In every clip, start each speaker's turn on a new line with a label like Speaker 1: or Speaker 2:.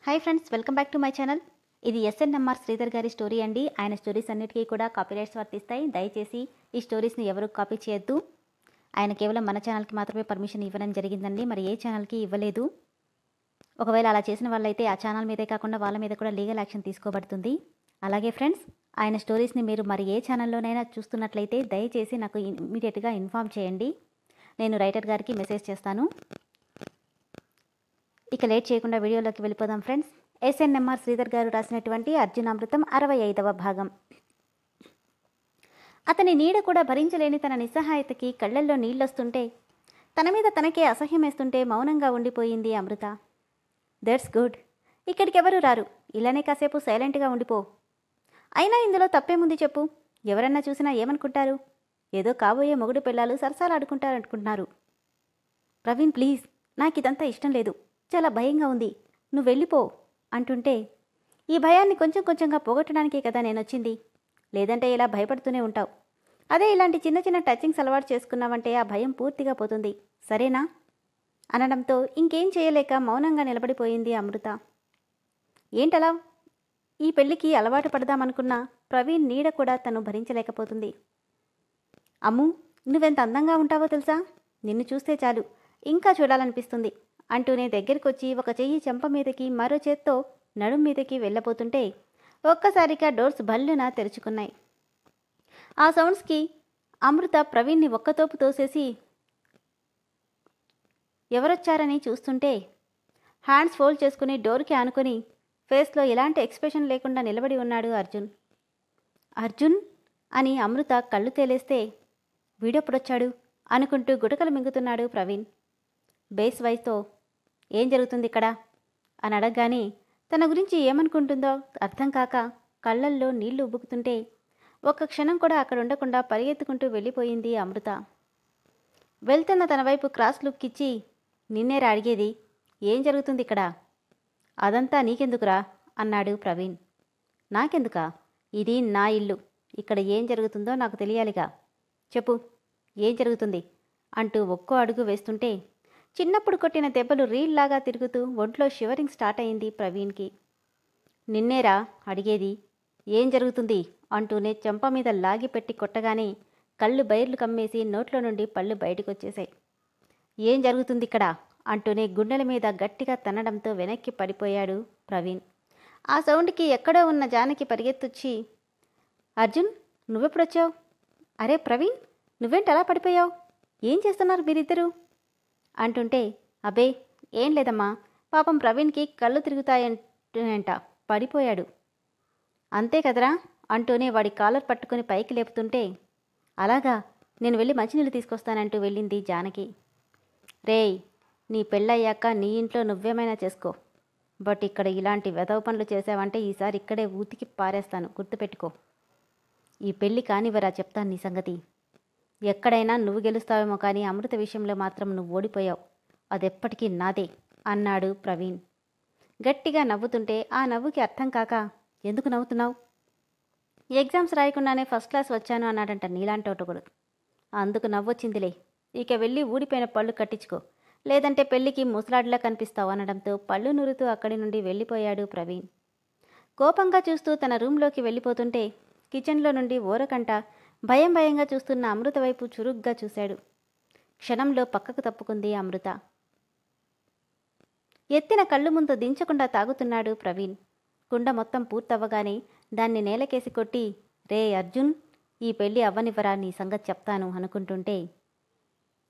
Speaker 1: Hi friends, welcome back to my channel. ఇది SNMR Sridhar గారి story అండి. ఆయన స్టోరీస్ అన్నిటికీ కూడా కాపీరైట్స్ వర్తిస్తాయి. దయచేసి ఈ స్టోరీస్ని ఎవరు కాపీ చేయొద్దు. ఆయన కేవలం మన ఛానల్కి మాత్రమే పర్మిషన్ ఇవ్వడం జరిగిందండి, మరి ఏ ఛానల్కి ఇవ్వలేదు. ఒకవేళ అలా చేసిన వాళ్ళైతే ఆ ఛానల్ మీదే కాకుండా వాళ్ళ మీద కూడా లీగల్ యాక్షన్ తీసుకోబడుతుంది. అలాగే ఫ్రెండ్స్, ఆయన స్టోరీస్ని మీరు మరి ఏ ఛానల్లోనైనా చూస్తున్నట్లయితే దయచేసి నాకు ఇమీడియట్గా ఇన్ఫామ్ చేయండి. నేను రైటర్ గారికి మెసేజ్ చేస్తాను. ఇక లేట్ చేయకుండా వీడియోలోకి వెళ్ళిపోదాం ఫ్రెండ్స్. ఎస్ఎన్ఎంఆర్ శ్రీధర్ గారు రాసినటువంటి అర్జునామృతం 65వ భాగం. అతని నీడ కూడా భరించలేని తన నిస్సహాయతకి కళ్ళల్లో నీళ్ళొస్తుంటే, తన మీద తనకే అసహ్యమేస్తుంటే మౌనంగా ఉండిపోయింది అమృత. That's good. ఇక్కడికెవరూ రారు. ఇలానే కాసేపు సైలెంట్గా ఉండిపో. అయినా ఇందులో తప్పేముంది చెప్పు? ఎవరన్నా చూసినా ఏమనుకుంటారు? ఏదో కాబోయే మొగుడు పిల్లలు సరసాలాడుకుంటారనుకుంటున్నారు. ప్రవీణ్ ప్లీజ్, నాకు ఇదంతా ఇష్టం లేదు. చాలా భయంగా ఉంది. నువ్వు వెళ్ళిపో అంటుంటే, ఈ భయాన్ని కొంచెం కొంచెంగా పోగొట్టడానికే కదా నేనొచ్చింది. లేదంటే ఇలా భయపడుతూనే ఉంటావు. అదే ఇలాంటి చిన్న చిన్న టచింగ్స్ అలవాటు చేసుకున్నావంటే ఆ భయం పూర్తిగా పోతుంది. సరేనా అనడంతో ఇంకేం చేయలేక మౌనంగా నిలబడిపోయింది అమృత. ఏంటలా? ఈ పెళ్లికి అలవాటు పడదామనుకున్నా ప్రవీణ్ నీడ కూడా తను భరించలేకపోతుంది. అమ్ము, నువ్వెంత అందంగా ఉంటావో తెలుసా? నిన్ను చూస్తే చాలు ఇంకా చూడాలనిపిస్తుంది అంటూనే దగ్గరికొచ్చి ఒక చెయ్యి చెంప మీదకి మరో చేత్తో నడుం మీదకి వెళ్ళబోతుంటే ఒక్కసారిగా డోర్స్ భల్లున తెరుచుకున్నాయి. ఆ సౌండ్స్కి అమృత ప్రవీణ్ని ఒక్కతోపు తోసేసి ఎవరొచ్చారని చూస్తుంటే, హ్యాండ్స్ ఫోల్డ్ చేసుకుని డోర్కి ఆనుకొని ఫేస్లో ఎలాంటి ఎక్స్ప్రెషన్ లేకుండా నిలబడి ఉన్నాడు అర్జున్. అర్జున్ అని అమృత కళ్ళు తేలేస్తే, వీడెప్పుడొచ్చాడు అనుకుంటూ గుటకలు మింగుతున్నాడు ప్రవీణ్. బేస్ వాయిస్తో, ఏం జరుగుతుంది ఇక్కడ అని అడగగానే తన గురించి ఏమనుకుంటుందో అర్థం కాక కళ్ళల్లో నీళ్లు ఉబ్బుకుతుంటే ఒక్క క్షణం కూడా అక్కడ ఉండకుండా పరిగెత్తుకుంటూ వెళ్ళిపోయింది అమృత. వెళ్తున్న తన వైపు క్రాస్ లుక్ ఇచ్చి, నిన్నేరా అడిగేది, ఏం జరుగుతుంది ఇక్కడ? అదంతా నీకెందుకురా అన్నాడు ప్రవీణ్. నాకెందుకా? ఇది నా ఇల్లు. ఇక్కడ ఏం జరుగుతుందో నాకు తెలియాలిగా. చెప్పు, ఏం జరుగుతుంది అంటూ ఒక్కో అడుగు వేస్తుంటే చిన్నప్పుడు కొట్టిన దెబ్బలు రీల్లాగా తిరుగుతూ ఒంట్లో షివరింగ్ స్టార్ట్ అయింది ప్రవీణ్కి. నిన్నేరా అడిగేది, ఏం జరుగుతుంది అంటూనే చెంప మీద లాగి పెట్టి కొట్టగానే కళ్ళు బైర్లు కమ్మేసి నోట్లో నుండి పళ్ళు బయటకొచ్చేశాయి. ఏం జరుగుతుంది ఇక్కడ అంటూనే గుండెల మీద గట్టిగా తన్నడంతో వెనక్కి పడిపోయాడు ప్రవీణ్. ఆ సౌండ్కి ఎక్కడో ఉన్న జానకి పరిగెత్తొచ్చి, అర్జున్ నువ్వెప్పుడొచ్చావు? అరే ప్రవీణ్, నువ్వేంటి అలా పడిపోయావు? ఏం చేస్తున్నారు మీరిద్దరూ అంటుంటే, అబే ఏం లేదమ్మా, పాపం ప్రవీణ్కి కళ్ళు తిరుగుతాయంట, పడిపోయాడు అంతే కదరా అంటూనే వాడి కాలర్ పట్టుకుని పైకి లేపుతుంటే, అలాగా, నేను వెళ్ళి మంచినీళ్ళు తీసుకొస్తానంటూ వెళ్ళింది జానకి. రేయ్, నీ పెళ్ళయ్యాక నీ ఇంట్లో నువ్వేమైనా చేసుకో, బట్ ఇక్కడ ఇలాంటి వెధవ పనులు చేసావంటే ఈసారి ఇక్కడే ఊతికి పారేస్తాను, గుర్తుపెట్టుకో. ఈ పెళ్ళి కానివరా, చెప్తాను నీ సంగతి. ఎక్కడైనా నువ్వు గెలుస్తావేమో కానీ అమృత విషయంలో మాత్రం నువ్వు ఓడిపోయావు. అదెప్పటికీ నాదే అన్నాడు ప్రవీణ్ గట్టిగా నవ్వుతుంటే ఆ నవ్వుకి అర్థం కాక, ఎందుకు నవ్వుతున్నావు? ఎగ్జామ్స్ రాయకుండానే ఫస్ట్ క్లాస్ వచ్చాను అన్నాడంట నీలాంటి ఒకడు. అందుకు నవ్వొచ్చిందిలే. ఇక వెళ్ళి ఊడిపోయిన పళ్ళు కట్టించుకో, లేదంటే పెళ్లికి ముసలాడిలా కనిపిస్తావు అనడంతో పళ్ళు నూరుతూ అక్కడి నుండి వెళ్ళిపోయాడు ప్రవీణ్. కోపంగా చూస్తూ తన రూంలోకి వెళ్ళిపోతుంటే కిచెన్లో నుండి ఓరకంట భయం భయంగా చూస్తున్న అమృత వైపు చురుగ్గా చూశాడు. క్షణంలో పక్కకు తప్పుకుంది అమృత. ఎత్తిన కళ్ళు ముందు దించకుండా తాగుతున్నాడు ప్రవీణ్. కుండ మొత్తం పూర్తవ్వగానే దాన్ని నేలకేసి కొట్టి, రే అర్జున్, ఈ పెళ్ళి అవ్వనివ్వరా, నీ సంగతి చెప్తాను అనుకుంటుంటే,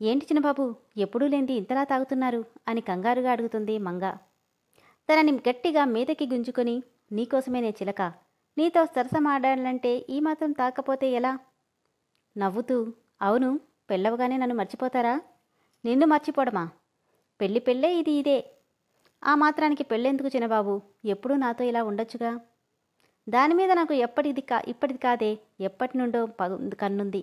Speaker 1: ఏంటి చిన్నబాబు, ఎప్పుడూ లేంది ఇంతలా తాగుతున్నారు అని కంగారుగా అడుగుతుంది మంగ. తనని గట్టిగా మీదకి గుంజుకొని, నీకోసమేనే చిలక, నీతో సరసమాడాలంటే ఈ మాత్రం తాకపోతే ఎలా? నవ్వుతూ, అవును, పెళ్ళవగానే నన్ను మర్చిపోతారా? నిన్ను మర్చిపోవడమా? పెళ్ళే ఇదే. ఆ మాత్రానికి పెళ్ళెందుకు చిన్నబాబు, ఎప్పుడూ నాతో ఇలా ఉండొచ్చుగా. దాని మీద నాకు ఇప్పటిది కాదే, ఎప్పటి నుండో కన్నుంది.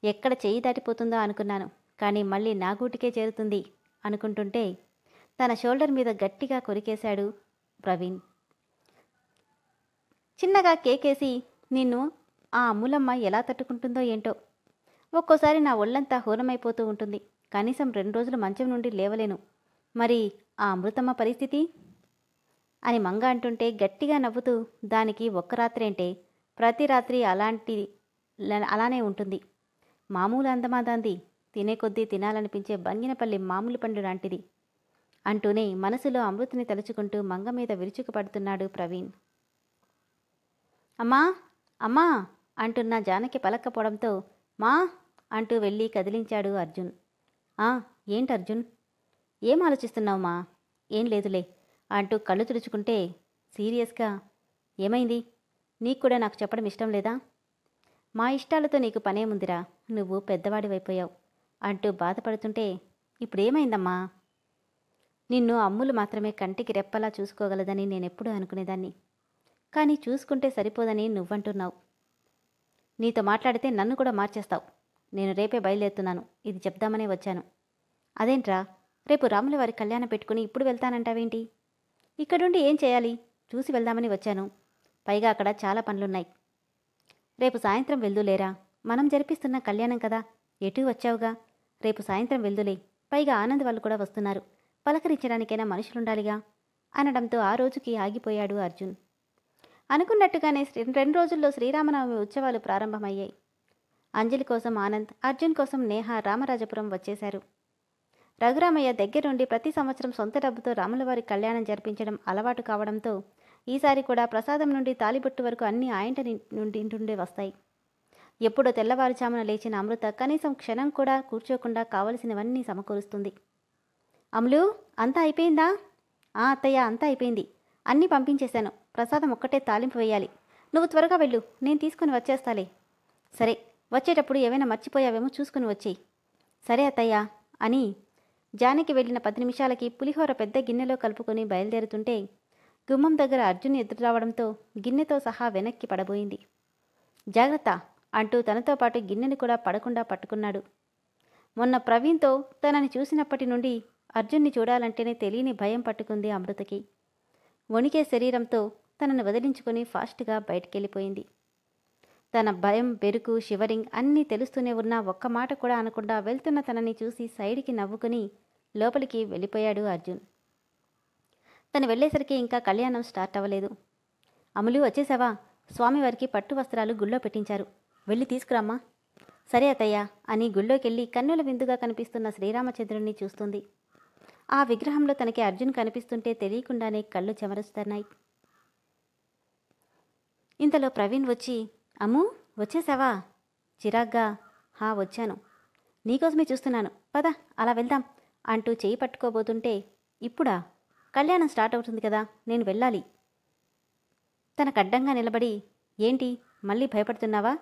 Speaker 1: ఎక్కడ చెయ్యి దాటిపోతుందో అనుకున్నాను, కానీ మళ్ళీ నా గూటికే చేరుతుంది అనుకుంటుంటే తన షోల్డర్ మీద గట్టిగా కొరికేశాడు ప్రవీణ్. చిన్నగా కేకేసి, నిన్ను ఆ అమ్ములమ్మ ఎలా తట్టుకుంటుందో ఏంటో. ఒక్కోసారి నా ఒళ్ళంతా హూనమైపోతూ ఉంటుంది. కనీసం 2 రోజులు మంచం నుండి లేవలేను. మరి ఆ అమృతమ్మ పరిస్థితి? అని మంగ అంటుంటే గట్టిగా నవ్వుతూ, దానికి ఒక్క రాత్రేంటే, ప్రతి రాత్రి అలానే ఉంటుంది. మామూలు అందమా దాంది, తినే కొద్దీ తినాలనిపించే బంగినపల్లి మామూలు పండు లాంటిది అంటూనే మనసులో అమృతని తలుచుకుంటూ మంగ మీద విరుచుకుపడుతున్నాడు ప్రవీణ్. అమ్మా అమ్మా అంటున్న జానకి పలక్కపోవడంతో మా అంటూ వెళ్ళి కదిలించాడు అర్జున్. ఏంటి అర్జున్, ఏం ఆలోచిస్తున్నావు మా? ఏం లేదులే అంటూ కళ్ళు తుడుచుకుంటే సీరియస్గా, ఏమైంది? నీకు కూడా నాకు చెప్పడం ఇష్టం లేదా? మా ఇష్టాలతో నీకు పనేముందిరా, నువ్వు పెద్దవాడివైపోయావు అంటూ బాధపడుతుంటే, ఇప్పుడేమైందమ్మా? నిన్ను అమ్ములు మాత్రమే కంటికి రెప్పలా చూసుకోగలదని నేనెప్పుడూ అనుకునేదాన్ని. కానీ చూసుకుంటే సరిపోదని నువ్వంటున్నావు. నీతో మాట్లాడితే నన్ను కూడా మార్చేస్తావు. నేను రేపే బయలుదేరుతున్నాను, ఇది చెప్దామనే వచ్చాను. అదేంట్రా, రేపు రాముల వారి కళ్యాణం పెట్టుకుని ఇప్పుడు వెళ్తానంటావేంటి? ఇక్కడుండి ఏం చేయాలి? చూసి వెళ్దామని వచ్చాను. పైగా అక్కడ చాలా పనులున్నాయి. రేపు సాయంత్రం వెళ్దులేరా, మనం జరిపిస్తున్న కళ్యాణం కదా, ఎటూ వచ్చావుగా, రేపు సాయంత్రం వెళ్దులే. పైగా ఆనంద్ వాళ్ళు కూడా వస్తున్నారు, పలకరించడానికైనా మనుషులుండాలిగా అనడంతో ఆ రోజుకి ఆగిపోయాడు అర్జున్. అనుకున్నట్టుగానే 2 రోజుల్లో శ్రీరామనవమి ఉత్సవాలు ప్రారంభమయ్యాయి. అంజలి కోసం ఆనంద్, అర్జున్ కోసం నేహ రామరాజపురం వచ్చేశారు. రఘురామయ్య దగ్గరుండి ప్రతి సంవత్సరం సొంత డబ్బుతో రాములవారి కళ్యాణం జరిపించడం అలవాటు కావడంతో ఈసారి కూడా ప్రసాదం నుండి తాలిబొట్టు వరకు అన్నీ ఆయంట నుండి వస్తాయి. ఎప్పుడో తెల్లవారుజామున లేచిన అమృత కనీసం క్షణం కూడా కూర్చోకుండా కావలసినవన్నీ సమకూరుస్తుంది. అమలు, అంతా అయిపోయిందా? అత్తయ్య, అంతా అయిపోయింది. అన్నీ పంపించేశాను. ప్రసాదం ఒక్కటే తాలింపు వేయాలి. నువ్వు త్వరగా వెళ్ళు, నేను తీసుకుని వచ్చేస్తాలే. సరే, వచ్చేటప్పుడు ఏవైనా మర్చిపోయావేమో చూసుకుని వచ్చేయి. సరే అత్తయ్య అని జానకి వెళ్ళిన 10 నిమిషాలకి పులిహోర పెద్ద గిన్నెలో కలుపుకొని బయలుదేరుతుంటే గుమ్మం దగ్గర అర్జున్ ఎదురు రావడంతో గిన్నెతో సహా వెనక్కి పడబోయింది. జాగ్రత్త అంటూ తనతో పాటు గిన్నెని కూడా పడకుండా పట్టుకున్నాడు. మొన్న ప్రవీణ్తో తనని చూసినప్పటి నుండి అర్జున్ని చూడాలంటేనే తెలియని భయం పట్టుకుంది అమృతకి. వణికే శరీరంతో తనను వదిలించుకొని ఫాస్ట్గా బయటికెళ్ళిపోయింది. తన భయం, బెరుకు, షివరింగ్ అన్నీ తెలుస్తూనే ఉన్నా ఒక్క మాట కూడా అనకుండా వెళ్తున్న తనని చూసి సైడ్కి నవ్వుకుని లోపలికి వెళ్ళిపోయాడు అర్జున్. తను వెళ్ళేసరికి ఇంకా కళ్యాణం స్టార్ట్ అవ్వలేదు. అమలు, వచ్చేసావా? స్వామివారికి పట్టు వస్త్రాలు గుళ్ళో పెట్టించారు, వెళ్ళి తీసుకురామ్మా. సరే అత్తయ్య అని గుళ్ళోకెళ్ళి కన్నుల విందుగా కనిపిస్తున్న శ్రీరామచంద్రుణ్ణి చూస్తుంది. ఆ విగ్రహంలో తనకి అర్జున్ కనిపిస్తుంటే తెలియకుండానే కళ్ళు చెమరుస్తున్నాయి. ఇంతలో ప్రవీణ్ వచ్చి, అమ్ము, వచ్చేసావా? చిరాగ్గా, వచ్చాను. నీకోసమే చూస్తున్నాను, పద అలా వెళ్దాం అంటూ చేయి పట్టుకోబోతుంటే, ఇప్పుడా? కళ్యాణం స్టార్ట్ అవుతుంది కదా, నేను వెళ్ళాలి. తనకడ్డంగా నిలబడి, ఏంటి మళ్ళీ భయపడుతున్నావా?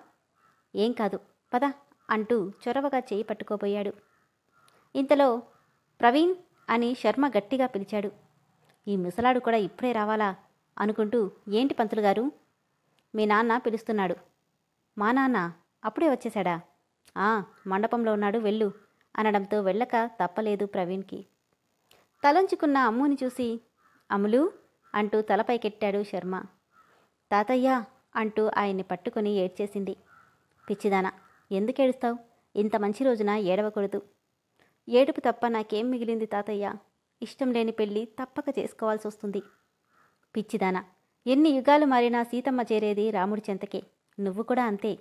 Speaker 1: ఏం కాదు, పద అంటూ చొరవగా చేయి పట్టుకోబోయాడు. ఇంతలో ప్రవీణ్ అని శర్మ గట్టిగా పిలిచాడు. ఈ ముసలాడు కూడా ఇప్పుడే రావాలా అనుకుంటూ, ఏంటి పంతులు గారు? మీ నాన్న పిలుస్తున్నాడు. మా నాన్న అప్పుడే వచ్చేశాడా? మండపంలో ఉన్నాడు, వెళ్ళు అనడంతో వెళ్ళక తప్పలేదు ప్రవీణ్కి. తలంచుకున్న అమ్ముని చూసి, అమ్ములు అంటూ తలపైకెట్టాడు శర్మ. తాతయ్య అంటూ ఆయన్ని పట్టుకొని ఏడ్చేసింది. పిచ్చిదానా, ఎందుకేడుస్తావు? ఇంత మంచి రోజున ఏడవకూడదు. ఏడుపు తప్ప నాకేం మిగిలింది తాతయ్య? ఇష్టం లేని పెళ్ళి తప్పక చేసుకోవాల్సి వస్తుంది. పిచ్చిదానా, ఎన్ని యుగాలు మారినా సీతమ్మ చేరేది రాముడి చెంతకే, నువ్వు కూడా అంతే.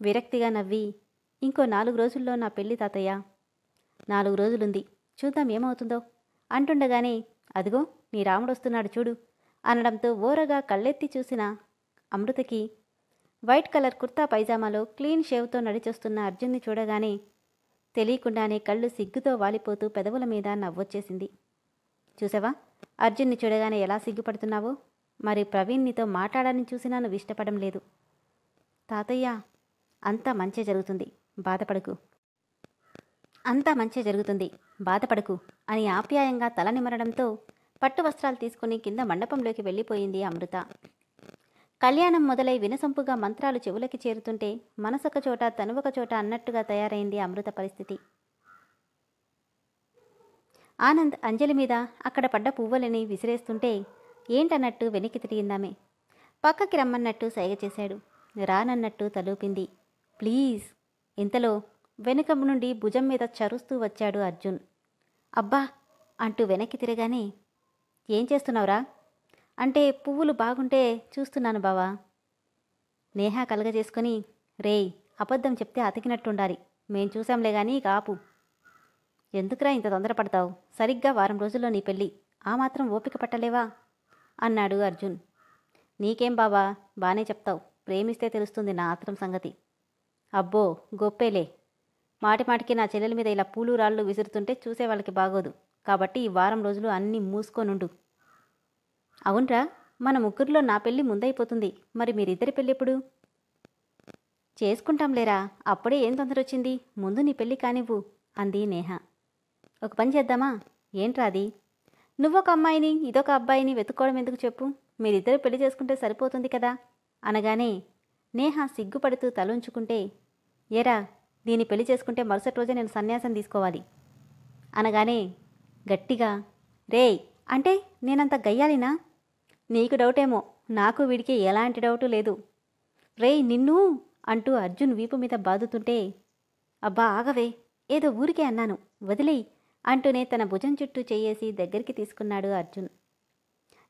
Speaker 1: విరక్తిగా నవ్వి, ఇంకో 4 రోజుల్లో నా పెళ్ళి తాతయ్య. 4 రోజులుంది, చూద్దాం ఏమవుతుందో అంటుండగానే, అదిగో నీ రాముడొస్తున్నాడు చూడు అనడంతో ఓరగా కళ్ళెత్తి చూసిన అమృతకి వైట్ కలర్ కుర్తా పైజామాలో క్లీన్ షేవ్తో నడిచొస్తున్న అర్జున్ని చూడగానే తెలియకుండానే కళ్ళు సిగ్గుతో వాలిపోతూ పెదవుల మీద నవ్వొచ్చేసింది. చూసావా, అర్జున్ని చూడగానే ఎలా సిగ్గుపడుతున్నావో? మరి ప్రవీణ్ నీతో మాట్లాడాలని చూసినా నువ్వు ఇష్టపడం లేదు. తాతయ్య, అంతా మంచి జరుగుతుంది, బాధపడకు. అంతా మంచి జరుగుతుంది, బాధపడకు అని ఆప్యాయంగా తల నిమరడంతో పట్టు వస్త్రాలు తీసుకుని కింద మండపంలోకి వెళ్ళిపోయింది అమృత. కళ్యాణం మొదలై వినసొంపుగా మంత్రాలు చెవులకి చేరుతుంటే మనసొక చోట తనువొక చోట అన్నట్టుగా తయారైంది అమృత పరిస్థితి. ఆనంద్ అంజలి మీద అక్కడ పడ్డ పువ్వులని విసిరేస్తుంటే ఏంటన్నట్టు వెనక్కి తిరిగిందామే. పక్కకి రమ్మన్నట్టు సైగ చేశాడు. రానన్నట్టు తలూపింది. ప్లీజ్. ఇంతలో వెనుక నుండి భుజం మీద చరుస్తూ వచ్చాడు అర్జున్. అబ్బా అంటూ వెనక్కి తిరగానే, ఏం చేస్తున్నావురా అంటే పువ్వులు బాగుంటే చూస్తున్నాను బావా. నేహ కలగజేసుకొని, రేయ్, అబద్ధం చెప్తే అతికినట్టుండాలి. మేం చూసాంలే గాని కాపు. ఎందుకురా ఇంత తొందరపడతావు? సరిగ్గా వారం రోజుల్లో నీ పెళ్ళి. ఆ మాత్రం ఓపిక పట్టలేవా అన్నాడు అర్జున్. నీకేం బావా, బానే చెప్తావు. ప్రేమిస్తే తెలుస్తుంది నా ఆత్రం సంగతి. అబ్బో గొప్పేలే. మాటిమాటికి నా చెల్లెల మీద ఇలా పూలు రాళ్ళు విసురుతుంటే చూసేవాళ్ళకి బాగోదు. కాబట్టి ఈ వారం రోజులు అన్నీ మూసుకోనుండు. అవునరా, మన ముగ్గురిలో నా పెళ్ళి ముందైపోతుంది. మరి మీరిద్దరి పెళ్ళెప్పుడు? చేసుకుంటాంలేరా, అప్పుడే ఏం తొందరొచ్చింది. ముందు నీ పెళ్ళి కానివ్వు అంది నేహ. ఒక పని చేద్దామా? ఏంట్రా అది? నువ్వొక అమ్మాయిని ఇదొక అబ్బాయిని వెతుక్కోవడం ఎందుకు చెప్పు? మీరిద్దరు పెళ్లి చేసుకుంటే సరిపోతుంది కదా అనగానే నేహ సిగ్గుపడుతూ తలుంచుకుంటే, ఏరా, దీన్ని పెళ్లి చేసుకుంటే మరుసటి రోజే నేను సన్యాసం తీసుకోవాలి అనగానే గట్టిగా, రేయ్, అంటే నేనంత గయ్యాలినా? నీకు డౌటేమో, నాకు వీడికి ఎలాంటి డౌటు లేదు. రేయ్ నిన్ను అంటూ అర్జున్ వీపు మీద బాదుతుంటే, అబ్బా ఆగవే, ఏదో ఊరికే అన్నాను, వదిలేయ్ అంటూనే తన భుజం చుట్టూ చెయ్యేసి దగ్గరికి తీసుకున్నాడు అర్జున్.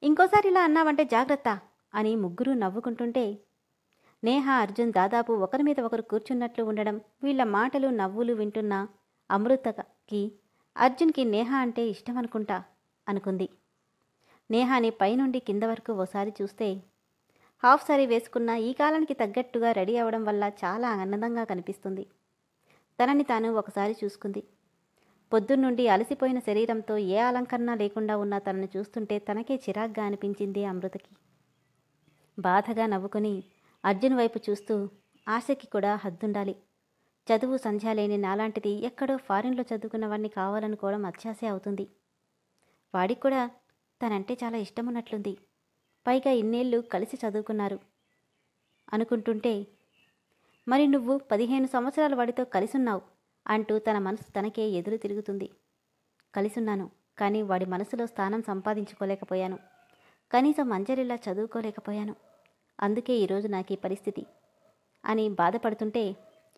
Speaker 1: ఇంకోసారి ఇలా అన్నావంటే జాగ్రత్త అని ముగ్గురూ నవ్వుకుంటుంటే, నేహ అర్జున్ దాదాపు ఒకరి మీద ఒకరు కూర్చున్నట్లు ఉండడం, వీళ్ల మాటలు నవ్వులు వింటున్న అమృతకి అర్జున్కి నేహ అంటే ఇష్టమనుకుంటా అనుకుంది. నేహాని పైనుండి కింద వరకు ఓసారి చూస్తే హాఫ్ సారీ వేసుకున్న ఈ కాలానికి తగ్గట్టుగా రెడీ అవడం వల్ల చాలా ఆనందంగా కనిపిస్తుంది. తనని తాను ఒకసారి చూసుకుంది. పొద్దున్నుండి అలసిపోయిన శరీరంతో ఏ అలంకరణ లేకుండా ఉన్న తనను చూస్తుంటే తనకే చిరాగ్గా అనిపించింది అమృతకి. బాధగా నవ్వుకొని అర్జున్ వైపు చూస్తూ, ఆశకి కూడా హద్దుండాలి. చదువు సంధ్య లేని నాలాంటిది ఎక్కడో ఫారిన్లో చదువుకున్న వాడిని కావాలనుకోవడం అత్యాశే అవుతుంది. వాడికి కూడా తనంటే చాలా ఇష్టమున్నట్లుంది. పైగా ఇన్నేళ్ళు కలిసి చదువుకున్నారు అనుకుంటుంటే, మరి నువ్వు 15 సంవత్సరాల వాడితో కలిసున్నావు అంటూ తన మనసు తనకే ఎదురు తిరుగుతుంది. కలిసున్నాను, కానీ వాడి మనసులో స్థానం సంపాదించుకోలేకపోయాను. కనీసం అంజలిలా చదువుకోలేకపోయాను. అందుకే ఈరోజు నాకు ఈ పరిస్థితి అని బాధపడుతుంటే,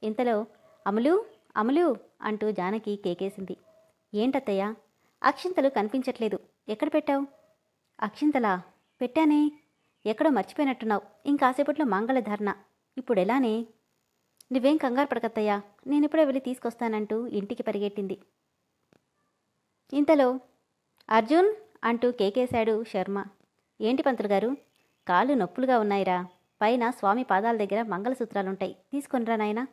Speaker 1: ఇంతలో అమలు అమలు అంటూ జానకి కేకేసింది. ఏంటత్తయ్య? అక్షింతలు కనిపించట్లేదు, ఎక్కడ పెట్టావు? అక్షింతలా? పెట్టానే, ఎక్కడో మర్చిపోయినట్టున్నావు. ఇంకాసేపట్లో మంగళధారణ, ఇప్పుడెలానే? నువ్వేం కంగారు పడకత్తయ్యా, నేనిప్పుడే వెళ్ళి తీసుకొస్తానంటూ ఇంటికి పరిగెట్టింది. ఇంతలో అర్జున్ అంటూ కేకేశాడు శర్మ. ఏంటి పంతులు గారు, కాళ్ళు నొప్పులుగా ఉన్నాయిరా. పైన స్వామి పాదాల దగ్గర మంగళసూత్రాలుంటాయి, తీసుకొనిరా నాయనా.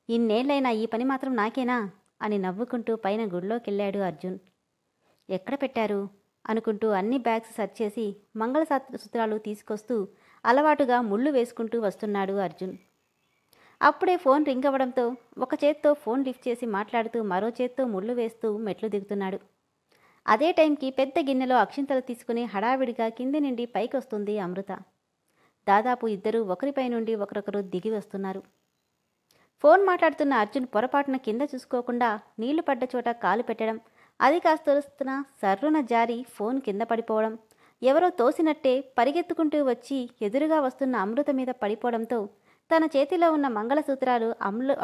Speaker 1: ఇన్నేళ్లైనా ఈ పని మాత్రం నాకేనా అని నవ్వుకుంటూ పైన గుడిలోకెళ్ళాడు అర్జున్. ఎక్కడ పెట్టారు అనుకుంటూ అన్ని బ్యాగ్స్ సర్చ్ చేసి మంగళసూత్రాలు తీసుకొస్తూ అలవాటుగా ముళ్ళు వేసుకుంటూ వస్తున్నాడు అర్జున్. అప్పుడే ఫోన్ రింగ్ అవ్వడంతో ఒక చేత్తో ఫోన్ లిఫ్ట్ చేసి మాట్లాడుతూ మరో చేత్తో ముళ్ళు వేస్తూ మెట్లు దిగుతున్నాడు. అదే టైంకి పెద్ద గిన్నెలో అక్షింతలు తీసుకుని హడావిడిగా కింది నుండి పైకొస్తుంది అమృత. దాదాపు ఇద్దరూ ఒకరిపై నుండి ఒకరొకరు దిగి వస్తున్నారు. ఫోన్ మాట్లాడుతున్న అర్జున్ పొరపాటున కింద చూసుకోకుండా నీళ్లు పడ్డ చోట కాలు పెట్టడం, అది కాస్తొస్తున్న సర్రున జారి ఫోన్ కింద పడిపోవడం, ఎవరో తోసినట్టే పరిగెత్తుకుంటూ వచ్చి ఎదురుగా వస్తున్న అమృత మీద పడిపోవడంతో తన చేతిలో ఉన్న మంగళసూత్రాలు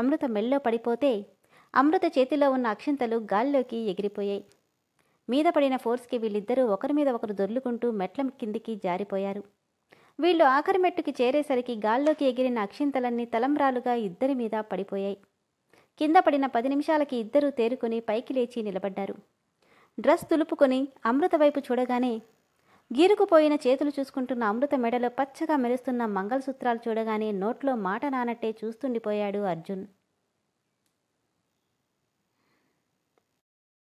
Speaker 1: అమృత మెల్లో పడిపోతే అమృత చేతిలో ఉన్న అక్షింతలు గాల్లోకి ఎగిరిపోయాయి. మీద పడిన ఫోర్స్కి వీళ్ళిద్దరూ ఒకరి మీద ఒకరు దొర్లుకుంటూ మెట్ల కిందికి జారిపోయారు. వీళ్ళు ఆఖరి మెట్టుకి చేరేసరికి గాల్లోకి ఎగిరిన అక్షింతలన్నీ తలంబ్రాలుగా ఇద్దరి మీద పడిపోయాయి. కింద పడిన 10 నిమిషాలకి ఇద్దరూ తేరుకొని పైకి లేచి నిలబడ్డారు. డ్రెస్ తులుపుకొని అమృత వైపు చూడగానే, గీరుకుపోయిన చేతులు చూసుకుంటున్న అమృత మెడలో పచ్చగా మెరుస్తున్న మంగళసూత్రాలు చూడగానే నోట్లో మాట నానట్టే చూస్తుండిపోయాడు అర్జున్.